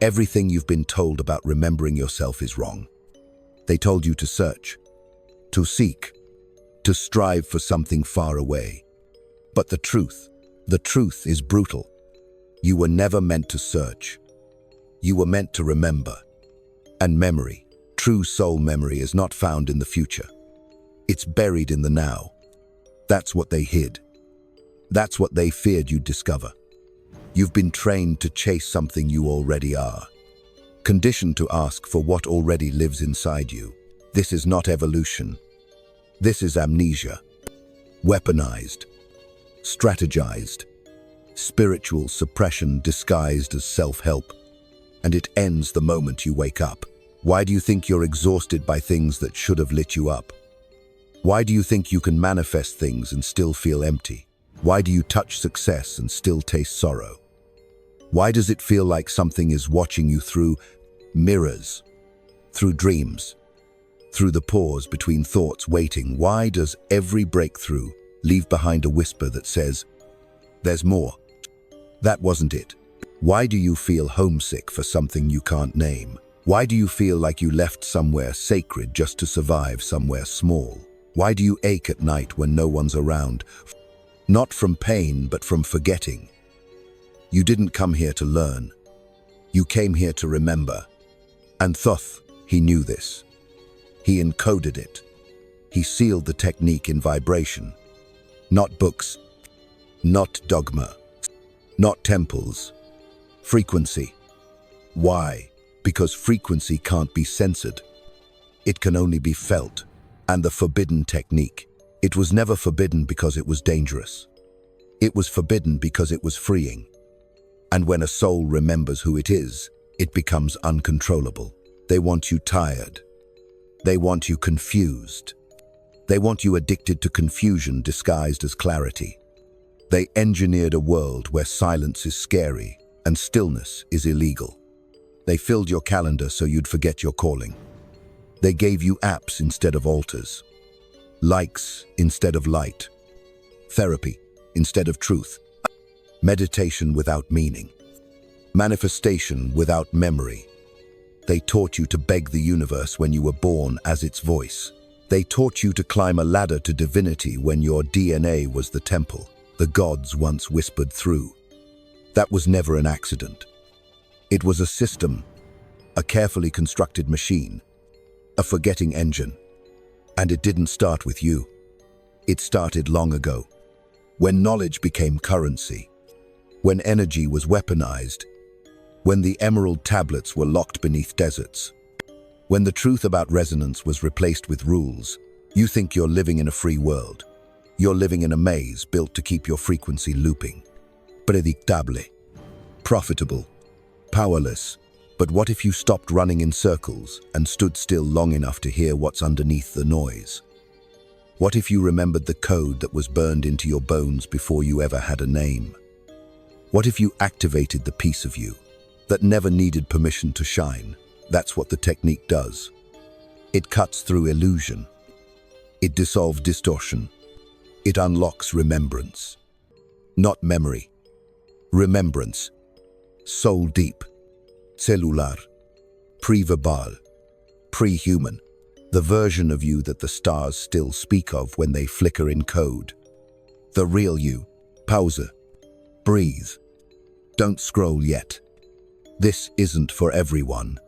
Everything you've been told about remembering yourself is wrong. They told you to search, to seek, to strive for something far away. But the truth is brutal. You were never meant to search. You were meant to remember. And memory, true soul memory, is not found in the future. It's buried in the now. That's what they hid. That's what they feared you'd discover. You've been trained to chase something you already are, conditioned to ask for what already lives inside you. This is not evolution. This is amnesia. Weaponized, strategized, spiritual suppression disguised as self-help. And it ends the moment you wake up. Why do you think you're exhausted by things that should have lit you up? Why do you think you can manifest things and still feel empty? Why do you touch success and still taste sorrow? Why does it feel like something is watching you through mirrors, through dreams, through the pause between thoughts waiting? Why does every breakthrough leave behind a whisper that says, "There's more"? That wasn't it. Why do you feel homesick for something you can't name? Why do you feel like you left somewhere sacred just to survive somewhere small? Why do you ache at night when no one's around? Not from pain, but from forgetting. You didn't come here to learn. You came here to remember. And Thoth, he knew this. He encoded it. He sealed the technique in vibration. Not books, not dogma, not temples. Frequency. Why? Because frequency can't be censored. It can only be felt. And the forbidden technique. It was never forbidden because it was dangerous. It was forbidden because it was freeing. And when a soul remembers who it is, it becomes uncontrollable. They want you tired. They want you confused. They want you addicted to confusion disguised as clarity. They engineered a world where silence is scary and stillness is illegal. They filled your calendar so you'd forget your calling. They gave you apps instead of altars, likes instead of light, therapy instead of truth, meditation without meaning, manifestation without memory. They taught you to beg the universe when you were born as its voice. They taught you to climb a ladder to divinity when your DNA was the temple the gods once whispered through. That was never an accident. It was a system, a carefully constructed machine, a forgetting engine. And it didn't start with you. It started long ago, when knowledge became currency, when energy was weaponized, when the emerald tablets were locked beneath deserts, when the truth about resonance was replaced with rules. You think you're living in a free world. You're living in a maze built to keep your frequency looping. Predictable, profitable, powerless. But what if you stopped running in circles and stood still long enough to hear what's underneath the noise? What if you remembered the code that was burned into your bones before you ever had a name? What if you activated the piece of you that never needed permission to shine? That's what the technique does. It cuts through illusion. It dissolves distortion. It unlocks remembrance. Not memory. Remembrance. Soul deep. Cellular. Pre-verbal. Pre-human. The version of you that the stars still speak of when they flicker in code. The real you. Pause. Breathe. Don't scroll yet. This isn't for everyone.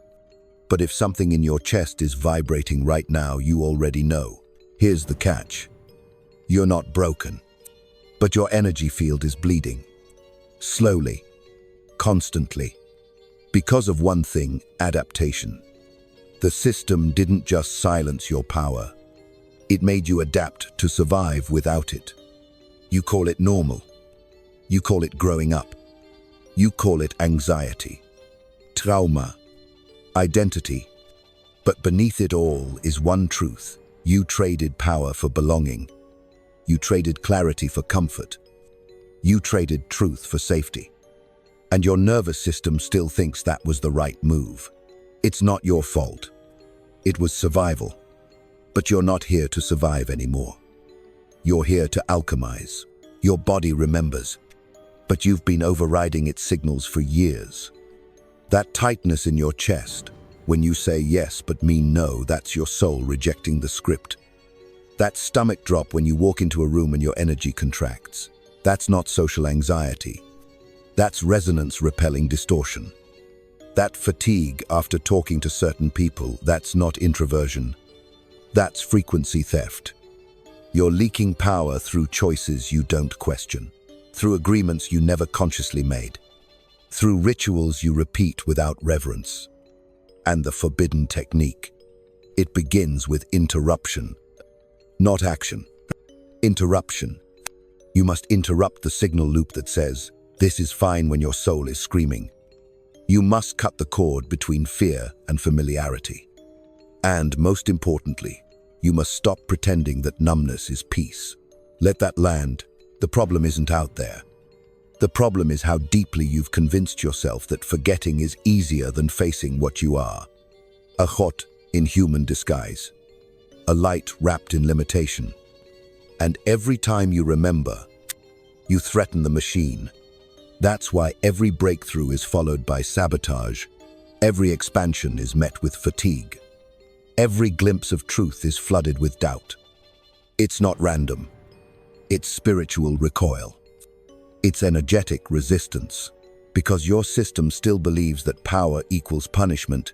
But if something in your chest is vibrating right now, you already know. Here's the catch. You're not broken, but your energy field is bleeding. Slowly. Constantly. Because of one thing, adaptation. The system didn't just silence your power. It made you adapt to survive without it. You call it normal. You call it growing up. You call it anxiety, trauma, identity. But beneath it all is one truth. You traded power for belonging. You traded clarity for comfort. You traded truth for safety. And your nervous system still thinks that was the right move. It's not your fault. It was survival. But you're not here to survive anymore. You're here to alchemize. Your body remembers, but you've been overriding its signals for years. That tightness in your chest, when you say yes but mean no, that's your soul rejecting the script. That stomach drop when you walk into a room and your energy contracts, that's not social anxiety. That's resonance-repelling distortion. That fatigue after talking to certain people, that's not introversion. That's frequency theft. You're leaking power through choices you don't question, through agreements you never consciously made, through rituals you repeat without reverence. And the forbidden technique. It begins with interruption, not action. Interruption. You must interrupt the signal loop that says, "This is fine," when your soul is screaming. You must cut the cord between fear and familiarity. And most importantly, you must stop pretending that numbness is peace. Let that land. The problem isn't out there. The problem is how deeply you've convinced yourself that forgetting is easier than facing what you are. A Thoth in human disguise. A light wrapped in limitation. And every time you remember, you threaten the machine. That's why every breakthrough is followed by sabotage. Every expansion is met with fatigue. Every glimpse of truth is flooded with doubt. It's not random. It's spiritual recoil. It's energetic resistance, because your system still believes that power equals punishment,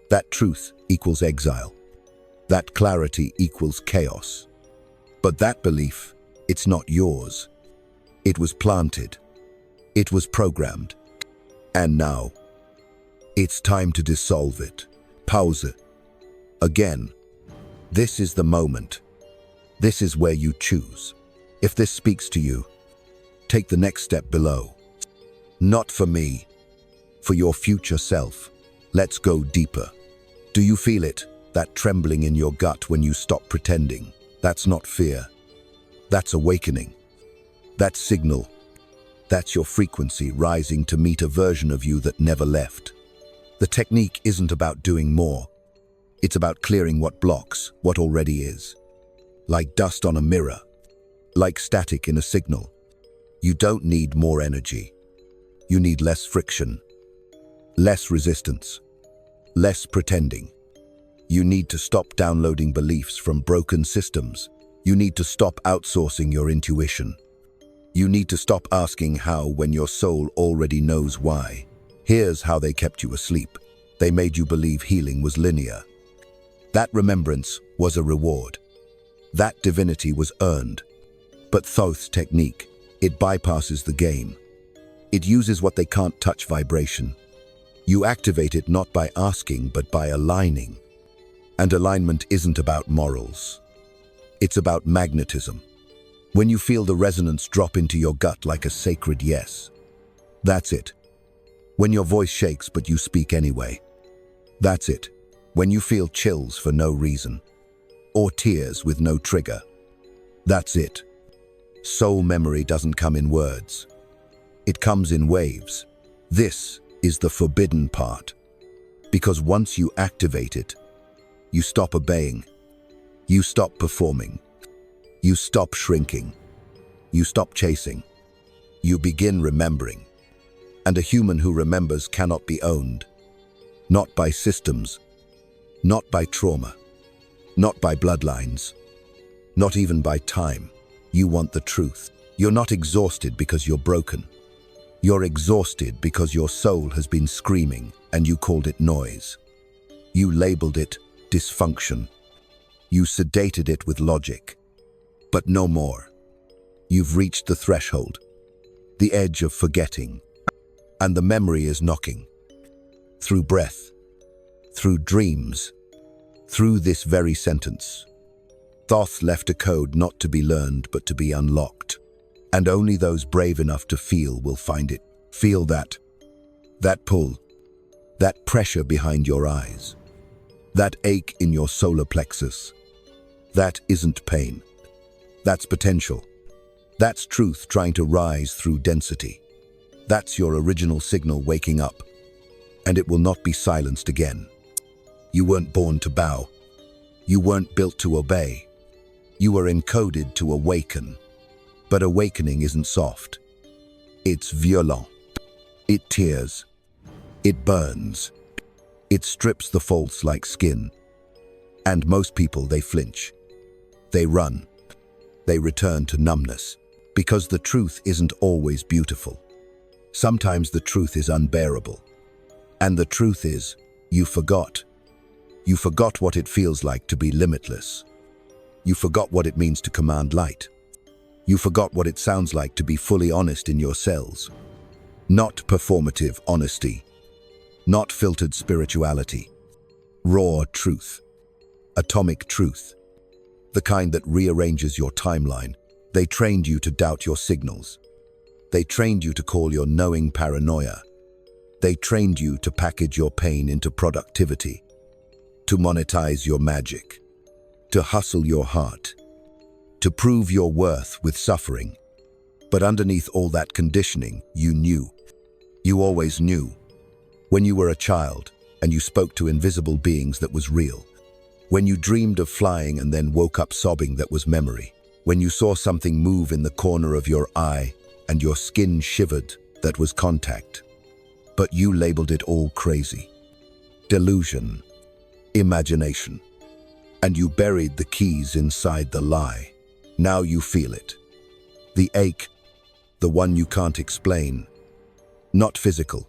that truth equals exile, that clarity equals chaos. But that belief, it's not yours. It was planted. It was programmed. And now, it's time to dissolve it. Pause it. Again, this is the moment. This is where you choose. If this speaks to you, take the next step below. Not for me, for your future self. Let's go deeper. Do you feel it? That trembling in your gut when you stop pretending? That's not fear. That's awakening. That's signal. That's your frequency rising to meet a version of you that never left. The technique isn't about doing more. It's about clearing what blocks what already is. Like dust on a mirror. Like static in a signal. You don't need more energy. You need less friction, less resistance, less pretending. You need to stop downloading beliefs from broken systems. You need to stop outsourcing your intuition. You need to stop asking how when your soul already knows why. Here's how they kept you asleep. They made you believe healing was linear. That remembrance was a reward. That divinity was earned. But Thoth's technique, it bypasses the game. It uses what they can't touch vibration. You activate it not by asking, but by aligning. And alignment isn't about morals. It's about magnetism. When you feel the resonance drop into your gut like a sacred yes. That's it. When your voice shakes but you speak anyway. That's it. When you feel chills for no reason. Or tears with no trigger. That's it. Soul memory doesn't come in words. It comes in waves. This is the forbidden part. Because once you activate it, you stop obeying. You stop performing. You stop shrinking. You stop chasing. You begin remembering. And a human who remembers cannot be owned. Not by systems. Not by trauma. Not by bloodlines. Not even by time. You want the truth. You're not exhausted because you're broken. You're exhausted because your soul has been screaming and you called it noise. You labeled it dysfunction. You sedated it with logic. But no more. You've reached the threshold, the edge of forgetting, and the memory is knocking. Through breath, through dreams, through this very sentence. Thoth left a code not to be learned but to be unlocked. And only those brave enough to feel will find it. Feel that pull, that pressure behind your eyes, that ache in your solar plexus. That isn't pain. That's potential. That's truth trying to rise through density. That's your original signal waking up. And it will not be silenced again. You weren't born to bow. You weren't built to obey. You were encoded to awaken. But awakening isn't soft. It's violent. It tears. It burns. It strips the false like skin. And most people, they flinch. They run. They return to numbness. Because the truth isn't always beautiful. Sometimes the truth is unbearable. And the truth is, you forgot. You forgot what it feels like to be limitless. You forgot what it means to command light. You forgot what it sounds like to be fully honest in your cells. Not performative honesty. Not filtered spirituality. Raw truth. Atomic truth. The kind that rearranges your timeline. They trained you to doubt your signals. They trained you to call your knowing paranoia. They trained you to package your pain into productivity, to monetize your magic, to hustle your heart, to prove your worth with suffering. But underneath all that conditioning, you knew. You always knew. When you were a child and you spoke to invisible beings, that was real. When you dreamed of flying and then woke up sobbing, that was memory. When you saw something move in the corner of your eye and your skin shivered, that was contact. But you labeled it all crazy. Delusion. Imagination. And you buried the keys inside the lie. Now you feel it. The ache, the one you can't explain. Not physical.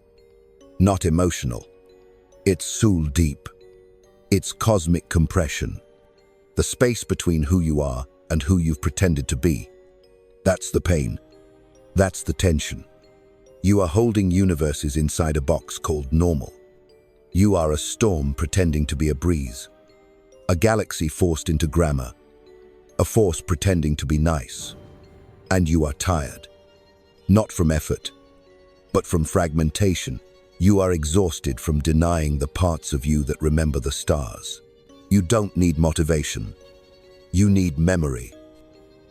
Not emotional. It's soul deep. It's cosmic compression. The space between who you are and who you've pretended to be. That's the pain. That's the tension. You are holding universes inside a box called normal. You are a storm pretending to be a breeze. A galaxy forced into grammar. A force pretending to be nice. And you are tired. Not from effort, but from fragmentation. You are exhausted from denying the parts of you that remember the stars. You don't need motivation. You need memory.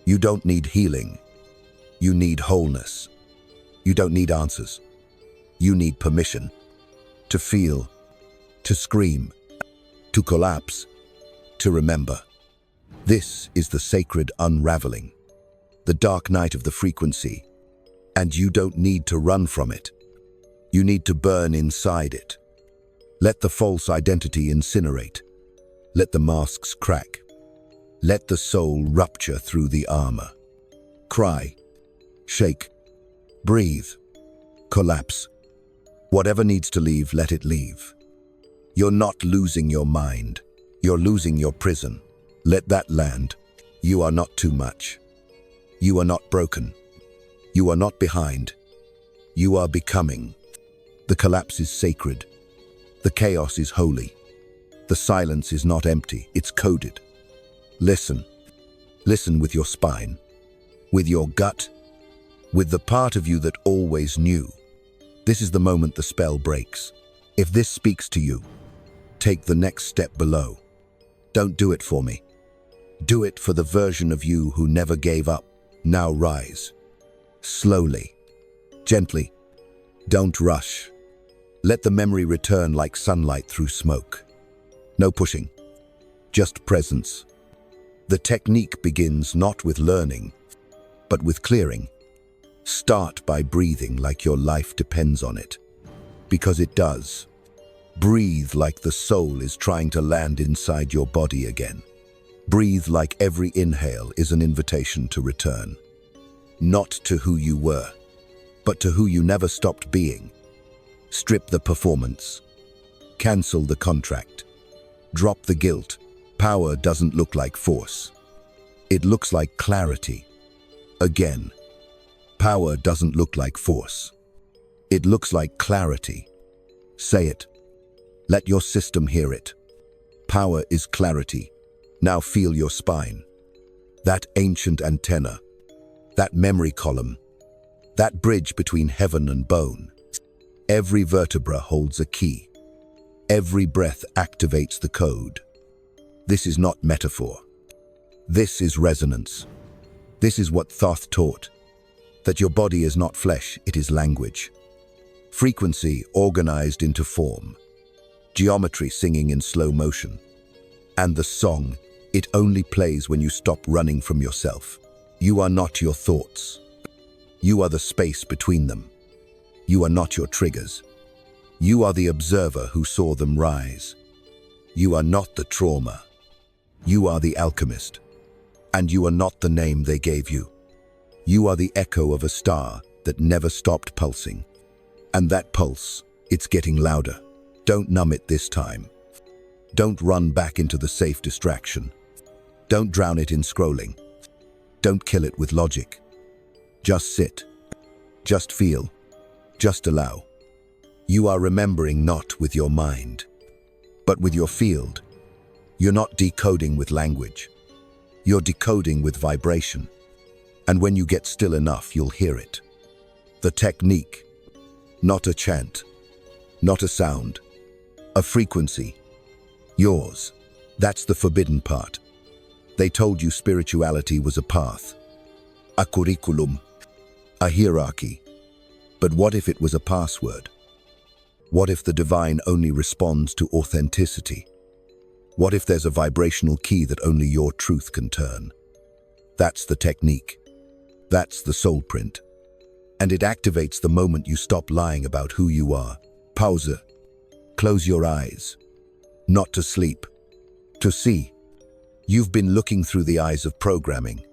You don't need healing. You need wholeness. You don't need answers. You need permission. To feel, to scream, to collapse, to remember. This is the sacred unraveling, the dark night of the frequency, and you don't need to run from it. You need to burn inside it. Let the false identity incinerate. Let the masks crack. Let the soul rupture through the armor. Cry, shake, breathe, collapse. Whatever needs to leave, let it leave. You're not losing your mind. You're losing your prison. Let that land. You are not too much. You are not broken. You are not behind. You are becoming. The collapse is sacred. The chaos is holy. The silence is not empty, it's coded. Listen. Listen with your spine, with your gut, with the part of you that always knew. This is the moment the spell breaks. If this speaks to you, take the next step below. Don't do it for me. Do it for the version of you who never gave up. Now rise. Slowly. Gently. Don't rush. Let the memory return like sunlight through smoke. No pushing. Just presence. The technique begins not with learning, but with clearing. Start by breathing like your life depends on it. Because it does. Breathe like the soul is trying to land inside your body again. Breathe like every inhale is an invitation to return. Not to who you were, but to who you never stopped being. Strip the performance. Cancel the contract. Drop the guilt. Power doesn't look like force. It looks like clarity. Again, power doesn't look like force. It looks like clarity. Say it. Let your system hear it. Power is clarity. Now feel your spine. That ancient antenna. That memory column. That bridge between heaven and bone. Every vertebra holds a key. Every breath activates the code. This is not metaphor. This is resonance. This is what Thoth taught. That your body is not flesh, it is language. Frequency organized into form. Geometry singing in slow motion. And the song, it only plays when you stop running from yourself. You are not your thoughts. You are the space between them. You are not your triggers. You are the observer who saw them rise. You are not the trauma. You are the alchemist. And you are not the name they gave you. You are the echo of a star that never stopped pulsing. And that pulse, it's getting louder. Don't numb it this time. Don't run back into the safe distraction. Don't drown it in scrolling. Don't kill it with logic. Just sit. Just feel. Just allow. You are remembering not with your mind, but with your field. You're not decoding with language. You're decoding with vibration. And when you get still enough, you'll hear it. The technique. Not a chant. Not a sound. A frequency. Yours. That's the forbidden part. They told you spirituality was a path. A curriculum. A hierarchy. But what if it was a password? What if the divine only responds to authenticity? What if there's a vibrational key that only your truth can turn? That's the technique. That's the soul print. And it activates the moment you stop lying about who you are. Pause. Close your eyes. Not to sleep. To see. You've been looking through the eyes of programming.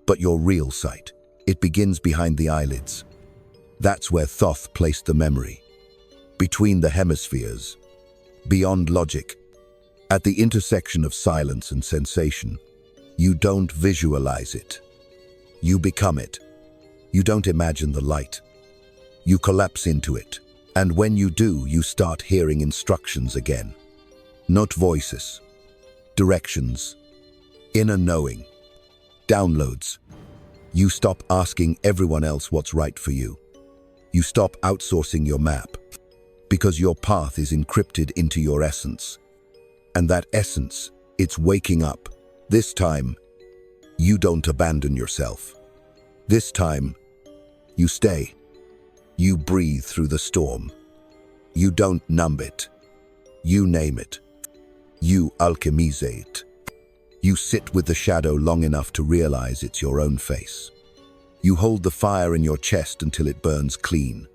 But your real sight, it begins behind the eyelids. That's where Thoth placed the memory. Between the hemispheres. Beyond logic. At the intersection of silence and sensation. You don't visualize it. You become it. You don't imagine the light. You collapse into it. And when you do, you start hearing instructions again. Not voices. Directions. Inner knowing. Downloads. You stop asking everyone else what's right for you. You stop outsourcing your map. Because your path is encrypted into your essence. And that essence, it's waking up. This time, you don't abandon yourself. This time, you stay. You breathe through the storm. You don't numb it. You name it. You alchemize it. You sit with the shadow long enough to realize it's your own face. You hold the fire in your chest until it burns clean.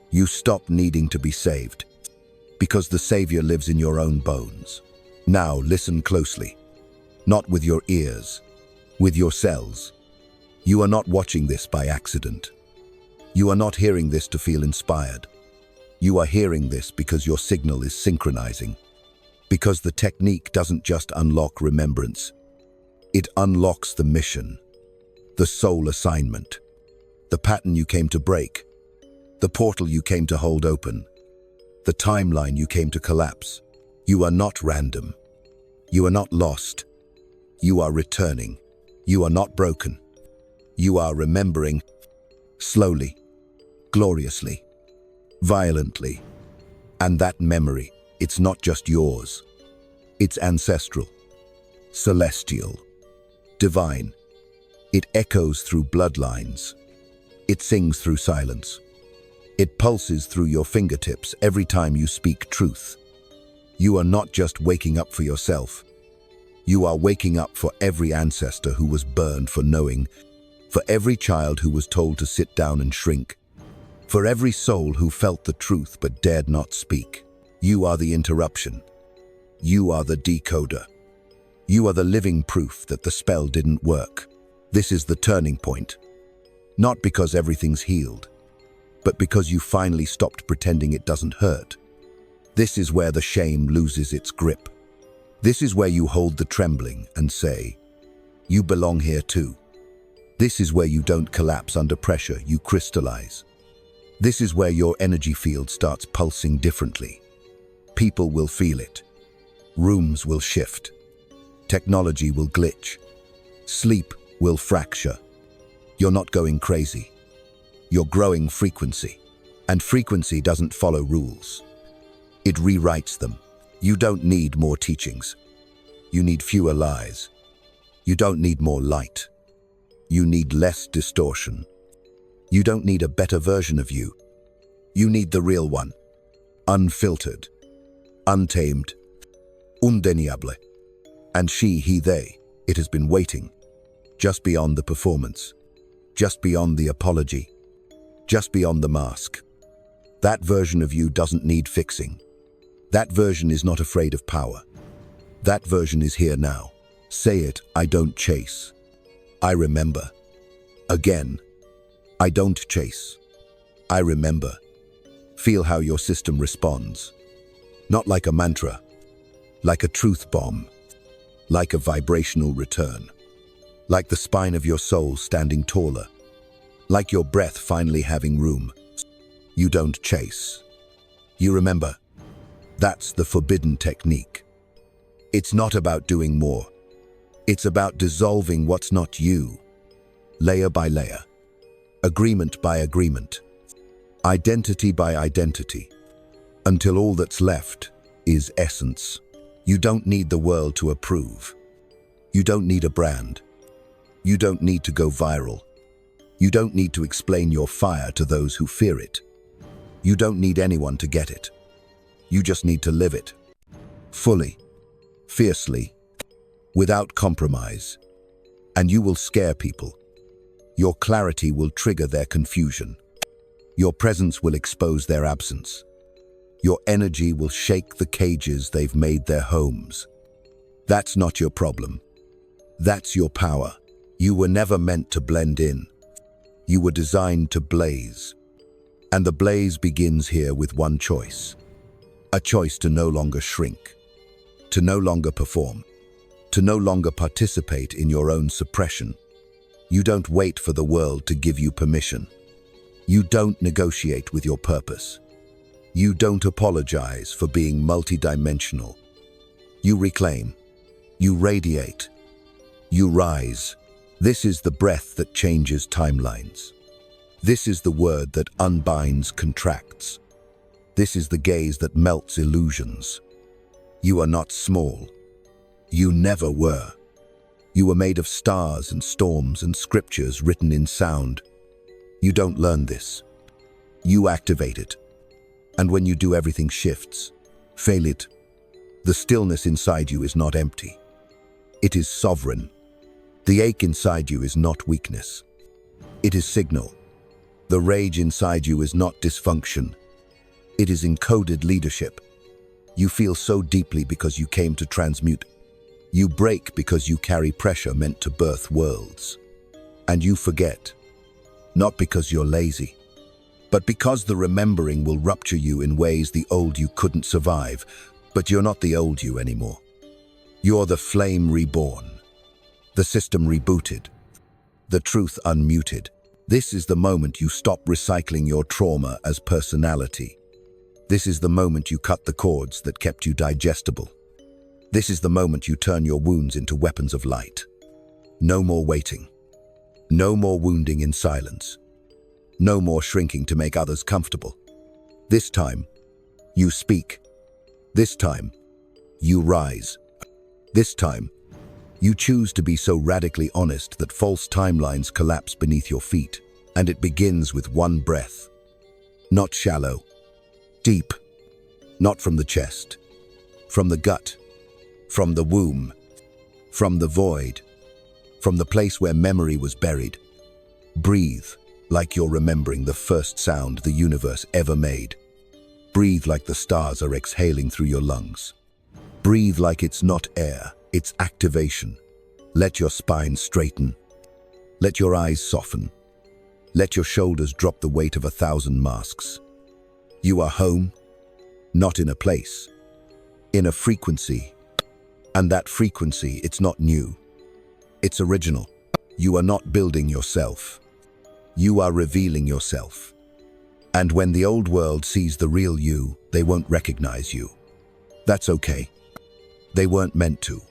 You stop needing to be saved, because the Savior lives in your own bones. Now listen closely, not with your ears, with your cells. You are not watching this by accident. You are not hearing this to feel inspired. You are hearing this because your signal is synchronizing. Because the technique doesn't just unlock remembrance. It unlocks the mission, the soul assignment, the pattern you came to break, the portal you came to hold open, the timeline you came to collapse. You are not random. You are not lost. You are returning. You are not broken. You are remembering, slowly, gloriously, violently. And that memory, it's not just yours. It's ancestral, celestial, divine. It echoes through bloodlines. It sings through silence. It pulses through your fingertips every time you speak truth. You are not just waking up for yourself. You are waking up for every ancestor who was burned for knowing, for every child who was told to sit down and shrink, for every soul who felt the truth but dared not speak. You are the interruption. You are the decoder. You are the living proof that the spell didn't work. This is the turning point. Not because everything's healed, but because you finally stopped pretending it doesn't hurt. This is where the shame loses its grip. This is where you hold the trembling and say, you belong here too. This is where you don't collapse under pressure, you crystallize. This is where your energy field starts pulsing differently. People will feel it. Rooms will shift. Technology will glitch. Sleep will fracture. You're not going crazy. You're growing frequency. And frequency doesn't follow rules. It rewrites them. You don't need more teachings. You need fewer lies. You don't need more light. You need less distortion. You don't need a better version of you. You need the real one. Unfiltered. Untamed. Undeniable. And she, he, they, it has been waiting. Just beyond the performance. Just beyond the apology. Just beyond the mask. That version of you doesn't need fixing. That version is not afraid of power. That version is here now. Say it, I don't chase. I remember. Again, I don't chase. I remember. Feel how your system responds. Not like a mantra, like a truth bomb, like a vibrational return, like the spine of your soul standing taller, like your breath finally having room. You don't chase. You remember. That's the forbidden technique. It's not about doing more. It's about dissolving what's not you, layer by layer, agreement by agreement, identity by identity, until all that's left is essence. You don't need the world to approve. You don't need a brand. You don't need to go viral. You don't need to explain your fire to those who fear it. You don't need anyone to get it. You just need to live it. Fully, fiercely, without compromise. And you will scare people. Your clarity will trigger their confusion. Your presence will expose their absence. Your energy will shake the cages they've made their homes. That's not your problem. That's your power. You were never meant to blend in. You were designed to blaze. And the blaze begins here with one choice. A choice to no longer shrink, to no longer perform, to no longer participate in your own suppression. You don't wait for the world to give you permission. You don't negotiate with your purpose. You don't apologize for being multidimensional. You reclaim. You radiate. You rise. This is the breath that changes timelines. This is the word that unbinds contracts. This is the gaze that melts illusions. You are not small. You never were. You were made of stars and storms and scriptures written in sound. You don't learn this. You activate it. And when you do, everything shifts. Fail it. The stillness inside you is not empty. It is sovereign. The ache inside you is not weakness. It is signal. The rage inside you is not dysfunction. It is encoded leadership. You feel so deeply because you came to transmute. You break because you carry pressure meant to birth worlds. And you forget. Not because you're lazy, but because the remembering will rupture you in ways the old you couldn't survive. But you're not the old you anymore. You're the flame reborn. The system rebooted. The truth unmuted. This is the moment you stop recycling your trauma as personality. This is the moment you cut the cords that kept you digestible. This is the moment you turn your wounds into weapons of light. No more waiting. No more wounding in silence. No more shrinking to make others comfortable. This time, you speak. This time, you rise. This time, you choose to be so radically honest that false timelines collapse beneath your feet. And it begins with one breath. Not shallow. Deep. Not from the chest. From the gut. From the womb. From the void. From the place where memory was buried. Breathe like you're remembering the first sound the universe ever made. Breathe like the stars are exhaling through your lungs. Breathe like it's not air, it's activation. Let your spine straighten. Let your eyes soften. Let your shoulders drop the weight of 1,000 masks. You are home, not in a place, in a frequency. And that frequency, it's not new. It's original. You are not building yourself. You are revealing yourself. And when the old world sees the real you, they won't recognize you. That's okay. They weren't meant to.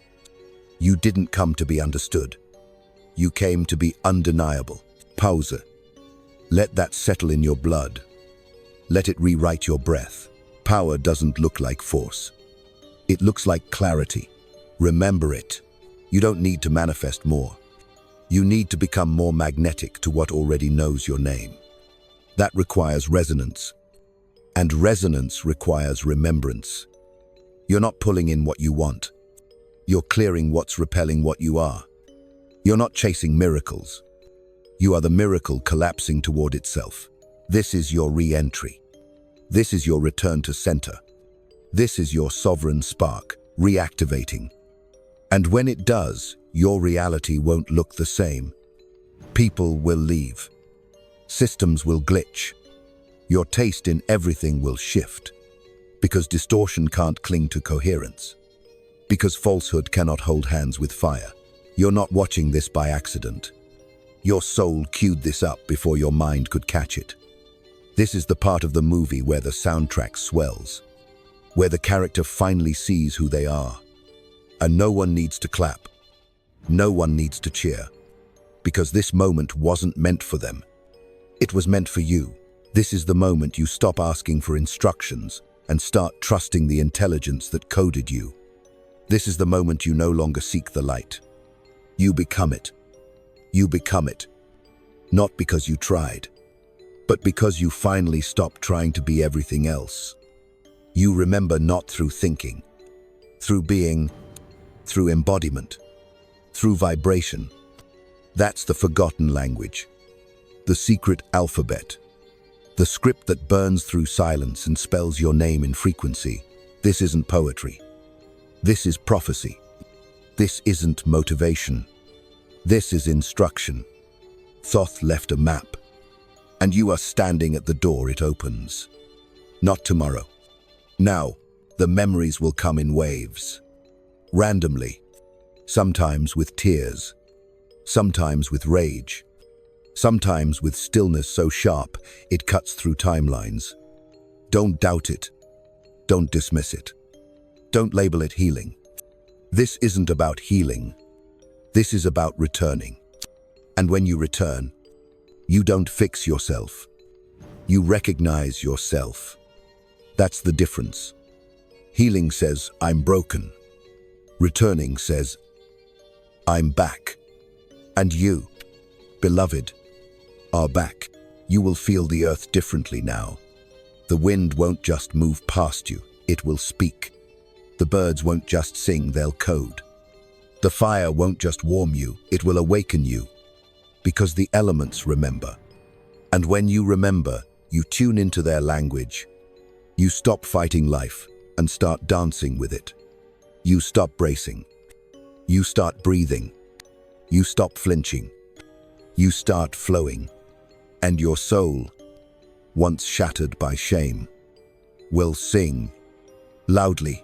You didn't come to be understood. You came to be undeniable. Pause. Let that settle in your blood. Let it rewrite your breath. Power doesn't look like force. It looks like clarity. Remember it. You don't need to manifest more. You need to become more magnetic to what already knows your name. That requires resonance. And resonance requires remembrance. You're not pulling in what you want. You're clearing what's repelling what you are. You're not chasing miracles. You are the miracle collapsing toward itself. This is your re-entry. This is your return to center. This is your sovereign spark, reactivating. And when it does, your reality won't look the same. People will leave. Systems will glitch. Your taste in everything will shift. Because distortion can't cling to coherence. Because falsehood cannot hold hands with fire. You're not watching this by accident. Your soul queued this up before your mind could catch it. This is the part of the movie where the soundtrack swells, where the character finally sees who they are. And no one needs to clap. No one needs to cheer. Because this moment wasn't meant for them. It was meant for you. This is the moment you stop asking for instructions and start trusting the intelligence that coded you. This is the moment you no longer seek the light. You become it. You become it. Not because you tried, but because you finally stopped trying to be everything else. You remember not through thinking, through being, through embodiment, through vibration. That's the forgotten language, the secret alphabet, the script that burns through silence and spells your name in frequency. This isn't poetry. This is prophecy. This isn't motivation. This is instruction. Thoth left a map, and you are standing at the door it opens. Not tomorrow. Now, the memories will come in waves. Randomly. Sometimes with tears. Sometimes with rage. Sometimes with stillness so sharp it cuts through timelines. Don't doubt it. Don't dismiss it. Don't label it healing. This isn't about healing. This is about returning. And when you return, you don't fix yourself. You recognize yourself. That's the difference. Healing says, I'm broken. Returning says, I'm back. And you, beloved, are back. You will feel the earth differently now. The wind won't just move past you, it will speak. The birds won't just sing, they'll code. The fire won't just warm you, it will awaken you. Because the elements remember. And when you remember, you tune into their language. You stop fighting life and start dancing with it. You stop bracing. You start breathing. You stop flinching. You start flowing. And your soul, once shattered by shame, will sing loudly,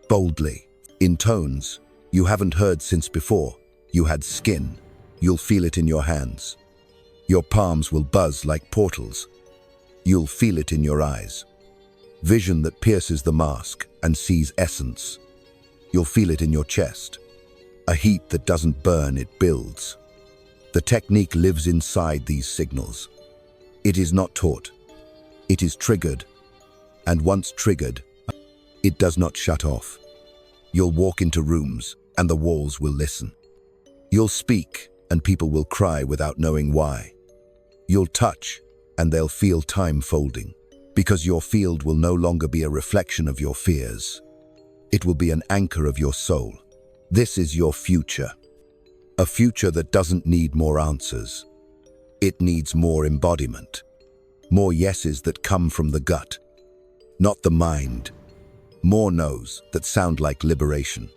boldly, in tones you haven't heard since before you had skin. You'll feel it in your hands. Your palms will buzz like portals. You'll feel it in your eyes. Vision that pierces the mask and sees essence. You'll feel it in your chest. A heat that doesn't burn, it builds. The technique lives inside these signals. It is not taught. It is triggered. And once triggered, it does not shut off. You'll walk into rooms and the walls will listen. You'll speak and people will cry without knowing why. You'll touch and they'll feel time folding. Because your field will no longer be a reflection of your fears. It will be an anchor of your soul. This is your future. A future that doesn't need more answers. It needs more embodiment. More yeses that come from the gut, not the mind. More no's that sound like liberation.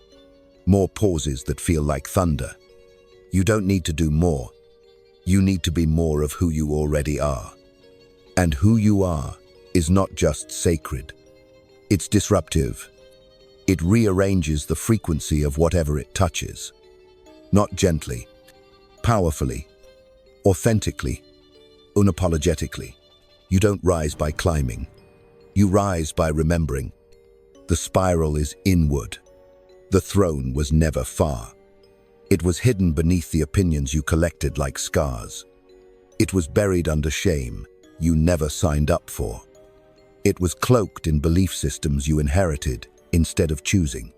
More pauses that feel like thunder. You don't need to do more. You need to be more of who you already are. And who you are is not just sacred. It's disruptive. It rearranges the frequency of whatever it touches. Not gently, powerfully, authentically, unapologetically. You don't rise by climbing. You rise by remembering. The spiral is inward. The throne was never far. It was hidden beneath the opinions you collected like scars. It was buried under shame you never signed up for. It was cloaked in belief systems you inherited instead of choosing.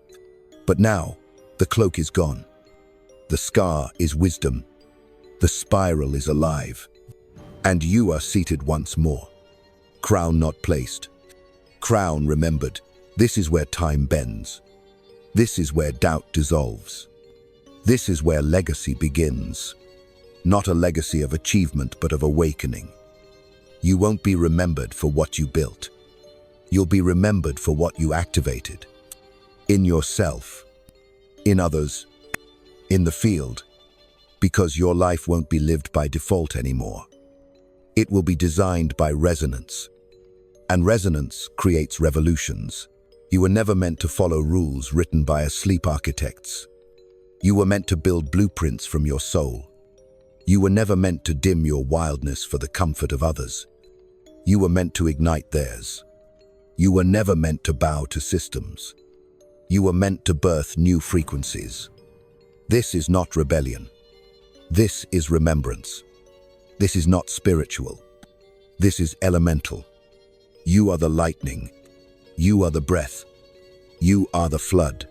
But now, the cloak is gone. The scar is wisdom. The spiral is alive. And you are seated once more. Crown not placed. Crown remembered. This is where time bends. This is where doubt dissolves. This is where legacy begins. Not a legacy of achievement, but of awakening. You won't be remembered for what you built. You'll be remembered for what you activated. In yourself, in others, in the field, because your life won't be lived by default anymore. It will be designed by resonance. And resonance creates revolutions. You were never meant to follow rules written by asleep architects. You were meant to build blueprints from your soul. You were never meant to dim your wildness for the comfort of others. You were meant to ignite theirs. You were never meant to bow to systems. You were meant to birth new frequencies. This is not rebellion. This is remembrance. This is not spiritual. This is elemental. You are the lightning. You are the breath. You are the flood.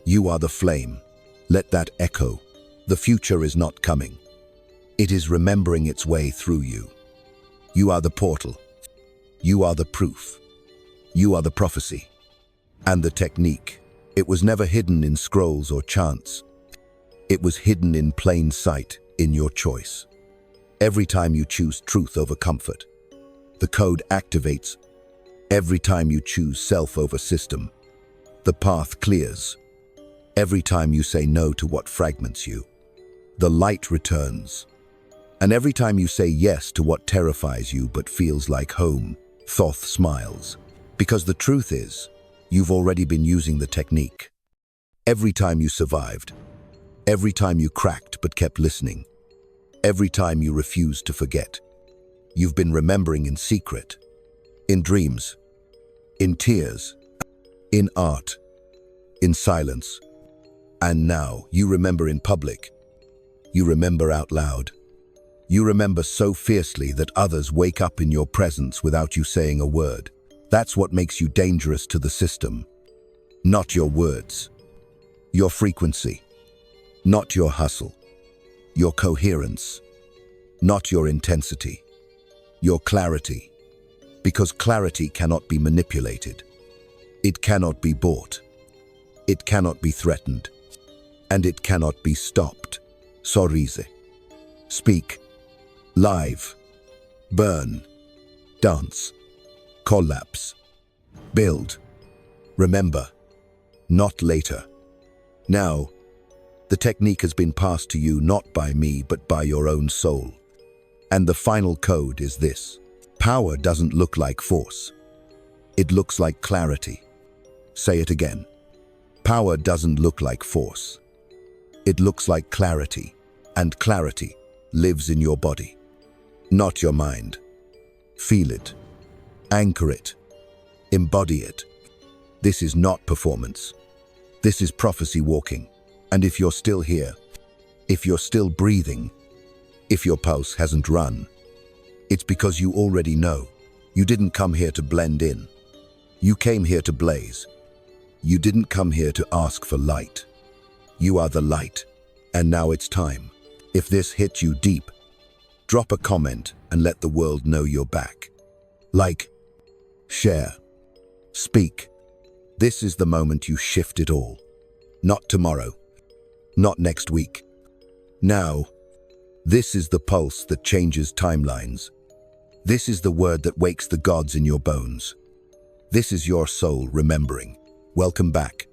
You are the flame. Let that echo. The future is not coming. It is remembering its way through you. You are the portal. You are the proof. You are the prophecy. And the technique. It was never hidden in scrolls or chants. It was hidden in plain sight, in your choice. Every time you choose truth over comfort, the code activates. Every time you choose self over system, the path clears. Every time you say no to what fragments you, the light returns. And every time you say yes to what terrifies you but feels like home, Thoth smiles. Because the truth is, you've already been using the technique. Every time you survived, every time you cracked but kept listening, every time you refused to forget, you've been remembering in secret, in dreams, in tears, in art, in silence. And now you remember in public. You remember out loud. You remember so fiercely that others wake up in your presence without you saying a word. That's what makes you dangerous to the system. Not your words, your frequency, not your hustle, your coherence, not your intensity, your clarity. Because clarity cannot be manipulated. It cannot be bought. It cannot be threatened. And it cannot be stopped. Sorrise. Speak. Live. Burn. Dance. Collapse. Build. Remember. Not later. Now, the technique has been passed to you not by me but by your own soul. And the final code is this. Power doesn't look like force. It looks like clarity. Say it again. Power doesn't look like force. It looks like clarity, and clarity lives in your body, not your mind. Feel it, anchor it, embody it. This is not performance. This is prophecy walking. And if you're still here, if you're still breathing, if your pulse hasn't run, it's because you already know. You didn't come here to blend in. You came here to blaze. You didn't come here to ask for light. You are the light. And now it's time. If this hit you deep, drop a comment and let the world know you're back. Like, share, speak. This is the moment you shift it all. Not tomorrow. Not next week. Now. This is the pulse that changes timelines. This is the word that wakes the gods in your bones. This is your soul remembering. Welcome back.